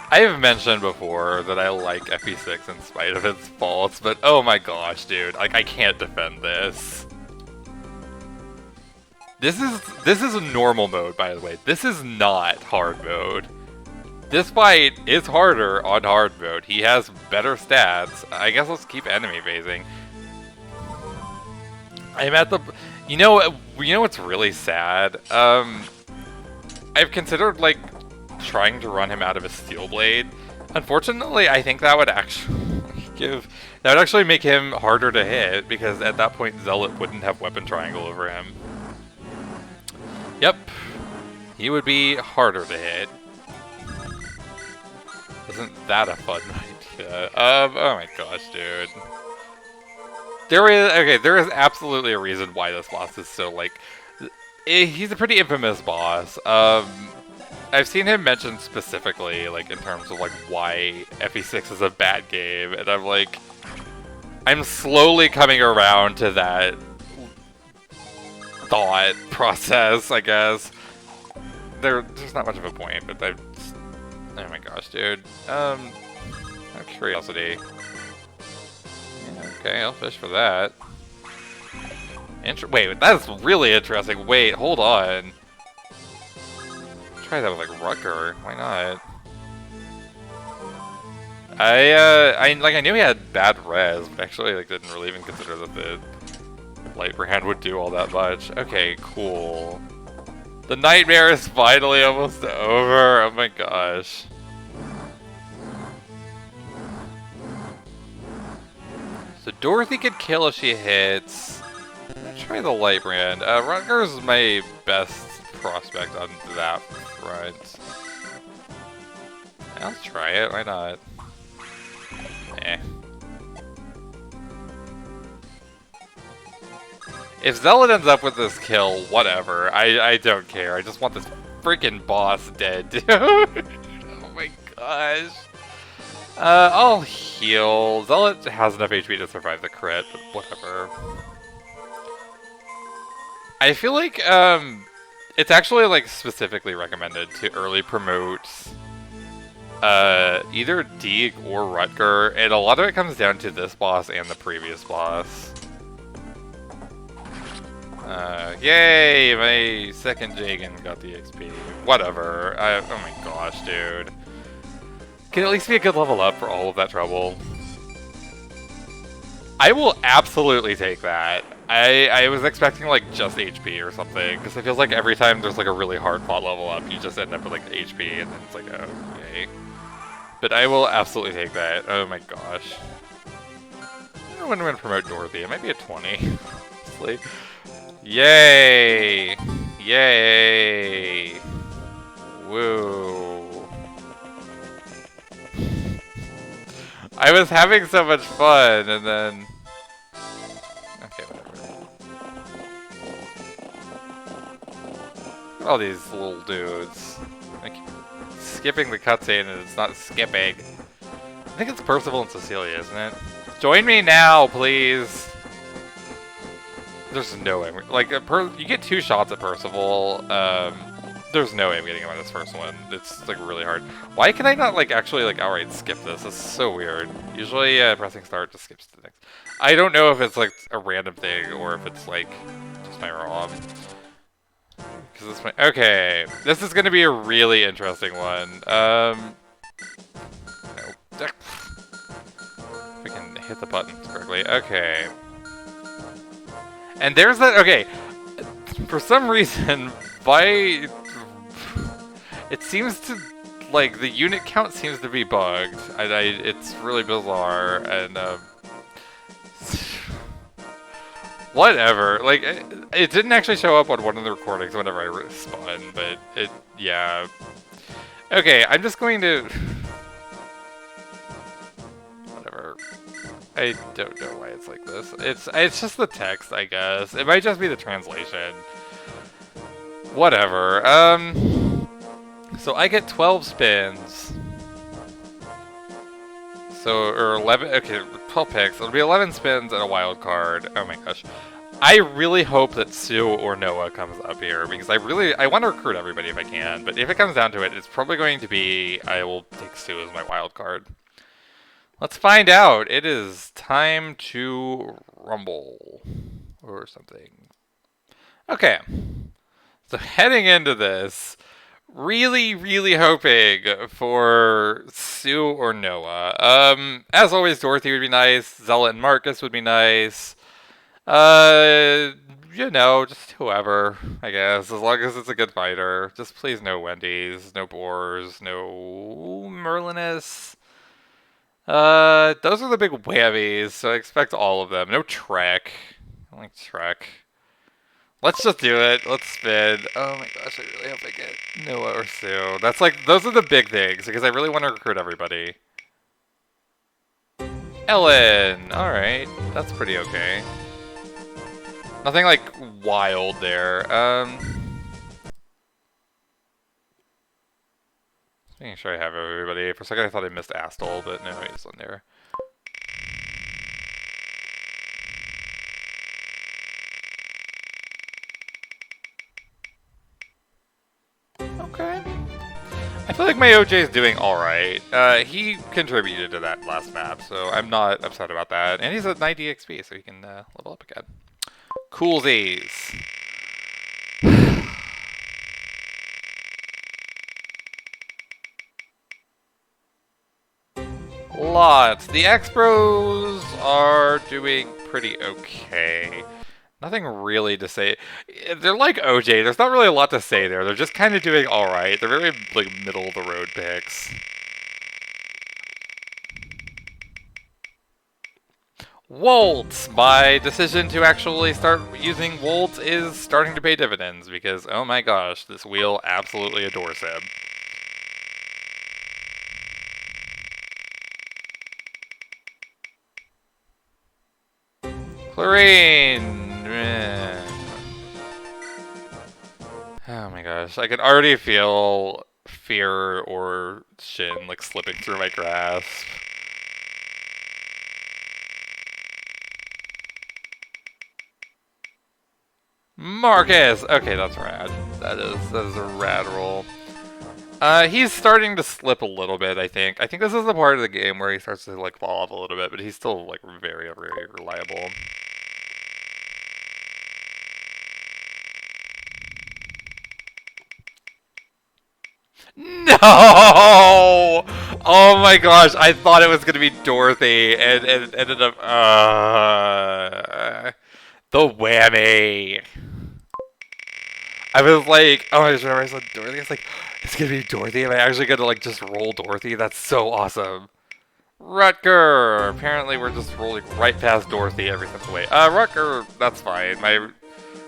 I have mentioned before that I like FE6 in spite of its faults, but oh my gosh, dude, I can't defend this. This is a normal mode, by the way. This is not hard mode. This fight is harder on hard mode. He has better stats. I guess let's keep enemy phasing. I'm at the, you know what's really sad? I've considered trying to run him out of a steel blade. Unfortunately, I think that would actually make him harder to hit because at that point Zealot wouldn't have weapon triangle over him. Yep, he would be harder to hit. Isn't that a fun idea? Oh my gosh, dude. There is absolutely a reason why this boss is so he's a pretty infamous boss. I've seen him mentioned specifically, like, in terms of, like, why FE6 is a bad game, and I'm like, I'm slowly coming around to that thought process, I guess. There's not much of a point, but oh my gosh, dude. Out of curiosity. Yeah, okay, I'll fish for that. Wait, that's really interesting. Wait, hold on. Try that with like Rucker. Why not? I knew he had bad res, but actually like didn't really even consider that the light brand would do all that much. Okay, cool. The nightmare is finally almost over. Oh my gosh. So Dorothy could kill if she hits. Let's try the light brand. Rutger's my best prospect on that front. I'll try it, why not? Eh. If Zealot ends up with this kill, whatever. I don't care. I just want this freaking boss dead, dude. Oh my gosh. I'll heal. Zealot has enough HP to survive the crit, but whatever. I feel like, it's actually, like, specifically recommended to early promote either Deeg or Rutger, and a lot of it comes down to this boss and the previous boss. Yay! My second Jagan got the XP. Whatever. Oh my gosh, dude. Can at least be a good level up for all of that trouble. I will absolutely take that. I was expecting like just HP or something, because it feels like every time there's like a really hard fought level up, you just end up with like HP, and then it's like, oh, yay. But I will absolutely take that. Oh my gosh. I wouldn't want to promote Dorothy. It might be a 20. Honestly. Yay! Yay! Woo! I was having so much fun, and then... Okay, whatever. All these little dudes. I keep skipping the cutscene, and it's not skipping. I think it's Percival and Cecilia, isn't it? Join me now, please! There's no way. Like, you get 2 shots at Percival. There's no way I'm getting him on this first one. It's, like, really hard. Why can I not, like, actually, like, outright skip this? This is so weird. Usually, pressing start just skips to the next. I don't know if it's, like, a random thing or if it's, like, just my ROM. Because this might... Okay. This is going to be a really interesting one. If we can hit the buttons correctly. Okay. And there's that, okay, for some reason, it seems to, like, the unit count seems to be bugged. It's really bizarre, and, whatever. Like, it didn't actually show up on one of the recordings whenever I spun, but yeah. Okay, I'm just going to... I don't know why it's like this. It's just the text, I guess. It might just be the translation. Whatever. So I get 12 spins. So, or 11, okay, 12 picks. It'll be 11 spins and a wild card. Oh my gosh. I really hope that Sue or Noah comes up here, because I want to recruit everybody if I can, but if it comes down to it, it's probably going to be, I will take Sue as my wild card. Let's find out. It is time to rumble. Or something. Okay. So heading into this, really, really hoping for Sue or Noah. As always, Dorothy would be nice. Zealot and Marcus would be nice. You know, just whoever, I guess. As long as it's a good fighter. Just please no Wendy's, no Boars, no Merlinus. Those are the big whammies, so I expect all of them. No Trek. I don't like Trek. Let's just do it. Let's spin. Oh my gosh, I really hope I get Noah or Sue. That's like, those are the big things, because I really want to recruit everybody. Ellen! Alright, that's pretty okay. Nothing, like, wild there. Making sure I have everybody. For a second I thought I missed Astle, but no, he's on there. Okay. I feel like my OJ is doing alright. He contributed to that last map, so I'm not upset about that. And he's at 90 XP, so he can level up again. Coolsies. Lots. The X-Bros are doing pretty okay. Nothing really to say. They're like OJ. There's not really a lot to say there. They're just kind of doing all right. They're very like middle of the road picks. Wolts! My decision to actually start using Wolts is starting to pay dividends because, oh my gosh, this wheel absolutely adores him. Chlorine! Oh my gosh, I can already feel fear or Shin like slipping through my grasp. Marcus! Okay, that's rad. That is a rad roll. He's starting to slip a little bit, I think. I think this is the part of the game where he starts to like fall off a little bit, but he's still like very, very reliable. No! Oh my gosh, I thought it was gonna be Dorothy, and it ended up, the whammy. I was like, oh, I just remember I said Dorothy. I was like, it's gonna be Dorothy. Am I actually gonna like just roll Dorothy? That's so awesome. Rutger. Apparently, we're just rolling right past Dorothy every step of the way. Rutger, that's fine. My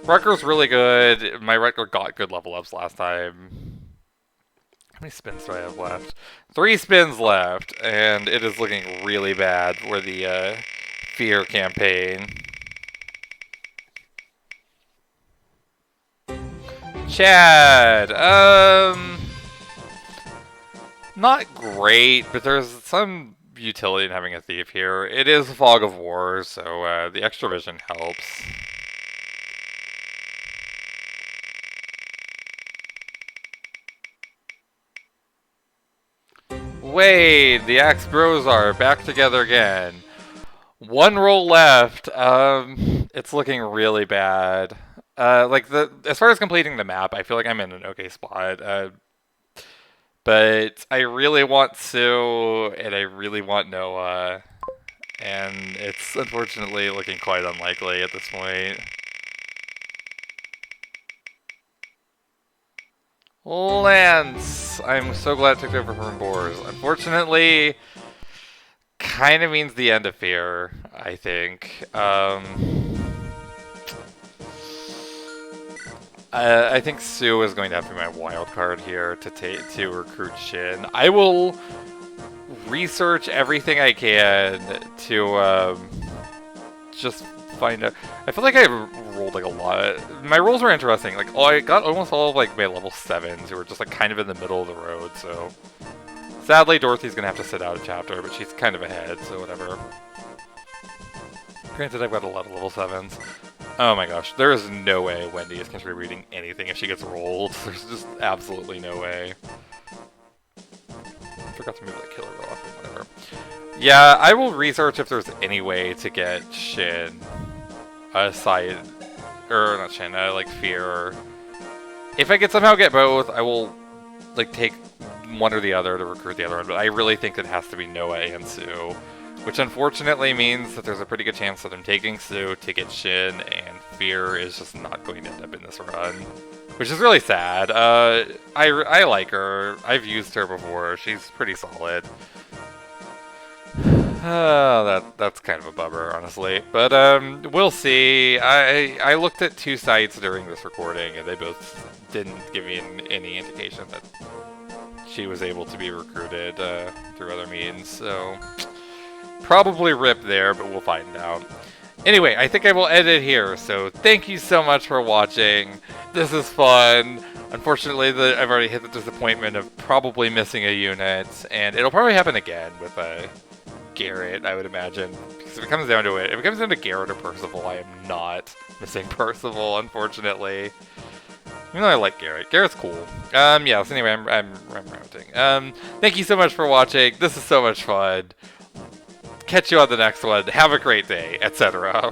Rutger's really good. My Rutger got good level ups last time. How many spins do I have left? 3 spins left, and it is looking really bad for the fear campaign. Chad, not great, but there's some utility in having a thief here. It is a Fog of War, so the extra vision helps. Wade, the Axe Bros are back together again. 1 roll left. It's looking really bad. As far as completing the map, I feel like I'm in an okay spot. But I really want Sue, and I really want Noah, and it's unfortunately looking quite unlikely at this point. Lance! I'm so glad it took over from Boars. Unfortunately, kind of means the end of Fear, I think. I think Sue is going to have to be my wild card here to recruit Shin. I will research everything I can to just find out. I feel like I rolled like a lot. My rolls were interesting. Like, I got almost all of like my level 7s who were just like kind of in the middle of the road. So sadly, Dorothy's gonna have to sit out a chapter, but she's kind of ahead, so whatever. Granted, I've got a lot of level 7s. Oh my gosh, there is no way Wendy is contributing anything if she gets rolled. There's just absolutely no way. I forgot to move that killer off, whatever. Yeah, I will research if there's any way to get Shin aside, or not Shin, like Fear. If I could somehow get both, I will like take one or the other to recruit the other one, but I really think it has to be Noah and Sue. Which unfortunately means that there's a pretty good chance that I'm taking Sue to get Shin, and Fear is just not going to end up in this run. Which is really sad. I like her. I've used her before. She's pretty solid. That's kind of a bummer, honestly. But we'll see. I looked at 2 sites during this recording, and they both didn't give me any indication that she was able to be recruited through other means, so... Probably rip there, but we'll find out. Anyway, I think I will end it here, so thank you so much for watching. This is fun. Unfortunately, I've already hit the disappointment of probably missing a unit, and it'll probably happen again with Garrett, I would imagine. Because if it comes down to it, if it comes down to Garrett or Percival, I am not missing Percival, unfortunately. Even though I like Garrett. Garrett's cool. Yeah, so anyway, I'm ranting. Thank you so much for watching. This is so much fun. Catch you on the next one. Have a great day, etc.